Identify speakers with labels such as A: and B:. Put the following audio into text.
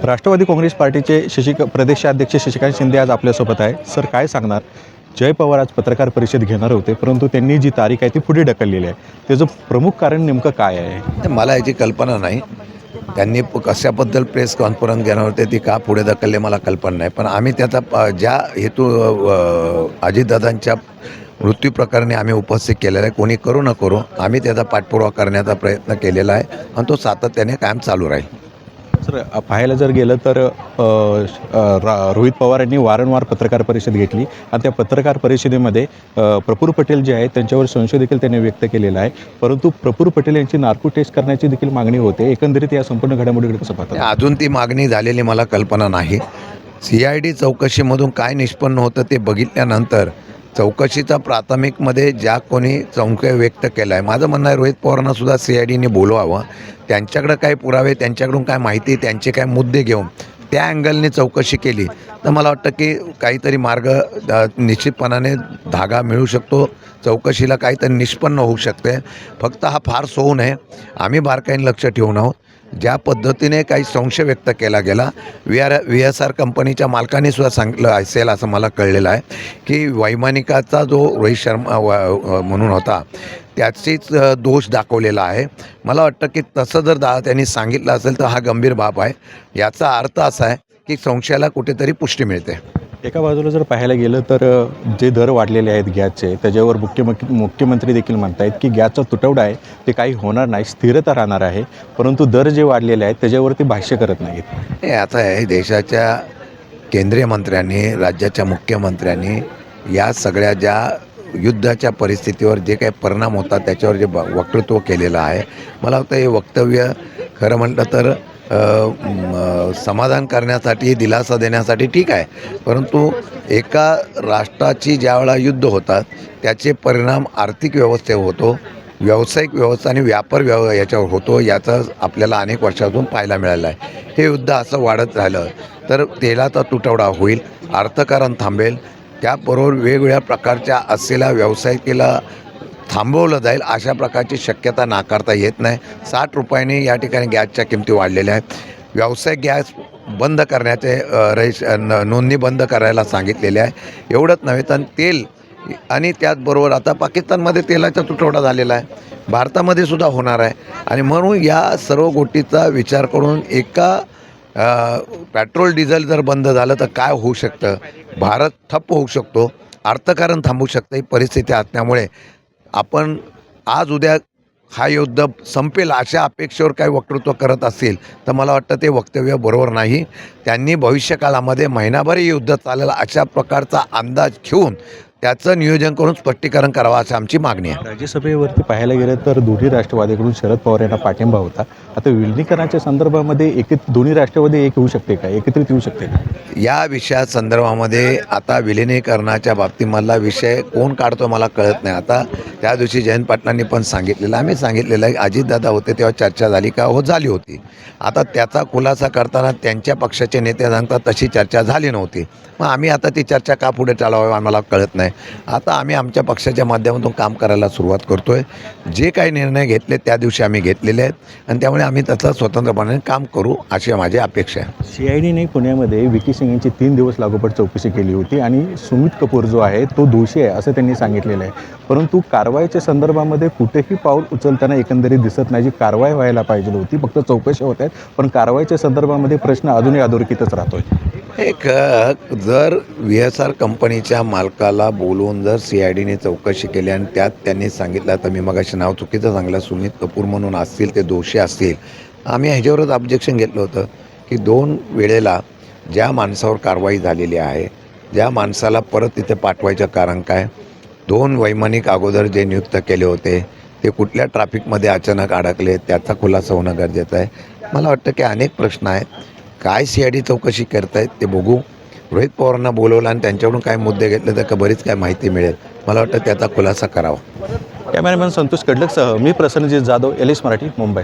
A: राष्ट्रवादी काँग्रेस पार्टीचे प्रदेशाध्यक्ष शशिकांत शिंदे आज आपल्यासोबत आहे. सर, काय सांगणार? जय पवार आज पत्रकार परिषद घेणार होते, परंतु त्यांनी जी तारीख आहे ती पुढे ढकललेली आहे. त्याचं प्रमुख कारण नेमकं काय आहे?
B: मला याची कल्पना नाही. त्यांनी कशाबद्दल प्रेस कॉन्फरन्स घेणार होते ती का पुढे ढकलले मला कल्पना नाही. पण आम्ही त्याचा ज्या हेतू अजितदादांच्या मृत्यू प्रकरणी आम्ही उपस्थित केलेला आहे, कोणी करू न करू आम्ही त्याचा पाठपुरावा करण्याचा प्रयत्न केलेला आहे आणि तो सातत्याने कायम चालू राहील.
A: सर, पाहायला जर गेलं तर रोहित पवार यांनी वारंवार पत्रकार परिषद घेतली आणि त्या पत्रकार परिषदेमध्ये प्रफुल्ल पटेल जे आहेत त्यांच्यावर संशय देखील त्यांनी व्यक्त केलेला आहे. परंतु प्रफुल्ल पटेल यांची नार्को टेस्ट करण्याची देखील मागणी होते. एकंदरीत या संपूर्ण घडामोडीकडे कसं पाहता?
B: अजून ती मागणी झालेली मला कल्पना नाही. CID चौकशीमधून काय निष्पन्न होतं ते बघितल्यानंतर चौकशीचा प्राथमिकमध्ये ज्या कोणी संशय व्यक्त केला आहे, माझं म्हणणं आहे रोहित पवारांना सुद्धा CIDने बोलवावं. त्यांच्याकडं काय पुरावे, त्यांच्याकडून काय माहिती, त्यांचे काय मुद्दे घेऊन त्या अँगलने चौकशी केली तर मला वाटतं की काहीतरी मार्ग निश्चितपणाने धागा मिळू शकतो. चौकशीला काहीतरी निष्पन्न होऊ शकते. फक्त हा फार होऊ नये. आम्ही बारकाईने लक्ष ठेवून आहोत. ज्या पद्धतीने काही संशय व्यक्त केला गेला, VSR कंपनीच्या मालकाने सुद्धा सांगितलं असेल असं मला कळलेलं आहे की वैमानिकाचा जो रोहित शर्मा म्हणून होता त्याचीच दोष दाखवलेला आहे. मला वाटतं की तसं जर त्यांनी सांगितलं असेल तर हा गंभीर बाब आहे. याचा अर्थ असा आहे की संशयाला कुठेतरी पुष्टी मिळते.
A: एका बाजूला जर पाहायला गेलं तर जे दर वाढलेले आहेत गॅसचे, त्याच्यावर मुख्यमंत्री देखील म्हणत आहेत की गॅसचा तुटवडा आहे ते काही होणार नाही, स्थिरता राहणार आहे. परंतु दर जे वाढलेले आहेत त्याच्यावरती भाष्य करत नाहीत.
B: हे आता आहे देशाच्या केंद्रीय मंत्र्यांनी, राज्याच्या मुख्यमंत्र्यांनी या सगळ्या ज्या युद्धाच्या परिस्थितीवर जे काही परिणाम होतात त्याच्यावर जे वक्तृत्व केलेलं आहे, मला वाटतं हे वक्तव्य खरं म्हटलं तर समाधान करण्यासाठी, दिलासा देण्यासाठी ठीक आहे. परंतु एका राष्ट्राची ज्यावेळेला युद्ध होतात त्याचे परिणाम आर्थिक व्यवस्थेवर होतो, व्यावसायिक व्यवस्था आणि व्यापार याच्यावर होतो. याचा आपल्याला अनेक वर्षातून पाहायला मिळालं आहे. हे युद्ध असं वाढत राहिलं तर तेलाचा तुटवडा होईल, अर्थकारण थांबेल, त्याबरोबर वेगवेगळ्या प्रकारच्या असलेल्या व्यावसायिकेला थांबवलं जाईल. अशा प्रकारची शक्यता नाकारता येत नाही. 60 रुपयांनी या ठिकाणी गॅसच्या किमती वाढलेल्या आहेत. व्यावसायिक गॅस बंद करण्याचे नोंदणी बंद करायला सांगितलेले आहे. एवढंच नव्हे तर तेल आणि त्याचबरोबर आता पाकिस्तानमध्ये तेलाचा तुटवडा झालेला आहे, भारतामध्ये सुद्धा होणार आहे. आणि म्हणून या सर्व गोष्टीचा विचार करून एका पेट्रोल डिझेल जर बंद झालं तर काय होऊ शकतं, भारत ठप्प होऊ शकतो, अर्थकारण थांबू शकतं. ही परिस्थिती असल्यामुळे आपण आज उद्या हा युद्ध संपेल अशा अपेक्षेवर काही वक्तृत्व करत असेल तर मला वाटतं ते वक्तव्य बरोबर नाही. त्यांनी भविष्यकाळामध्ये महिनाभर युद्ध चालेल अशा प्रकारचा अंदाज घेऊन त्याचं नियोजन करून स्पष्टीकरण करावं अशी आमची मागणी आहे.
A: राज्यसभेवरती पाहायला गेलं तर दोन्ही राष्ट्रवादीकडून शरद पवार यांना पाठिंबा होता. आता विलिनीकरणाच्या संदर्भामध्ये दोन्ही राष्ट्रवादी एक होऊ शकते का, एकत्रित येऊ शकते का?
B: या विषया संदर्भामध्ये आता विलिनीकरणाच्या बाबतीमधला विषय कोण काढतो मला कळत नाही. आता त्या दिवशी जयंत पाटलांनी पण सांगितलेलं, आम्ही सांगितलेलं आहे, अजितदादा होते तेव्हा चर्चा झाली का? हो, झाली होती. आता त्याचा खुलासा करताना त्यांच्या पक्षाचे नेते सांगतात तशी चर्चा झाली नव्हती. मग आम्ही आता ती चर्चा का पुढे चालवावी आम्हाला कळत नाही. आता आम्ही आमच्या पक्षाच्या माध्यमातून काम करायला सुरुवात करतो आहे. जे काही निर्णय घेतले त्या दिवशी आम्ही घेतलेले आहेत आणि त्यामुळे आम्ही त्याचं स्वतंत्रपणे काम करू अशी माझी अपेक्षा आहे.
A: CIDने पुण्यामध्ये विकी सिंग यांची 3 दिवस लागोपाठ चौकशी केली होती आणि सुमित कपूर जो आहे तो दोषी आहे असं त्यांनी सांगितलेलं आहे. परंतु कारवाईच्या संदर्भामध्ये कुठेही पाऊल उचलताना एकंदरीत दिसत नाही. जी कारवाई व्हायला पाहिजे होती, फक्त चौकशी होत आहेत, पण कारवाईच्या संदर्भामध्ये प्रश्न अजूनही अधोरेखितच राहतोय.
B: एक जर VSR कंपनीच्या मालकाला बोलवून जर CIDने चौकशी केली आणि त्यात त्यांनी सांगितलं, तर मी मगाशी नाव चुकीचं सांगलं, सुमित कपूर म्हणून असतील, ते दोषी असतील, आम्ही ह्याच्यावरच ऑब्जेक्शन घेतलं होतं की 2 वेळेला ज्या माणसावर कारवाई झालेली आहे, ज्या माणसाला परत तिथे पाठवायचं कारण काय, 2 वैमानिक अगोदर जे नियुक्त केले होते ते कुठल्या ट्रॅफिकमध्ये अचानक अडकले त्याचा खुलासा होणं गरजेचं आहे. मला वाटतं की अनेक प्रश्न आहेत. काय CID चौकशी करतायत ते बघू. रोहित पवारांना बोलवलं आणि त्यांच्याकडून काय मुद्दे घेतले तर बरीच काय माहिती मिळेल. मला वाटतं त्याचा खुलासा करावा.
A: कॅमेरामॅन संतोष कडलकसह मी प्रसन्नजित जाधव, LS मराठी, मुंबई.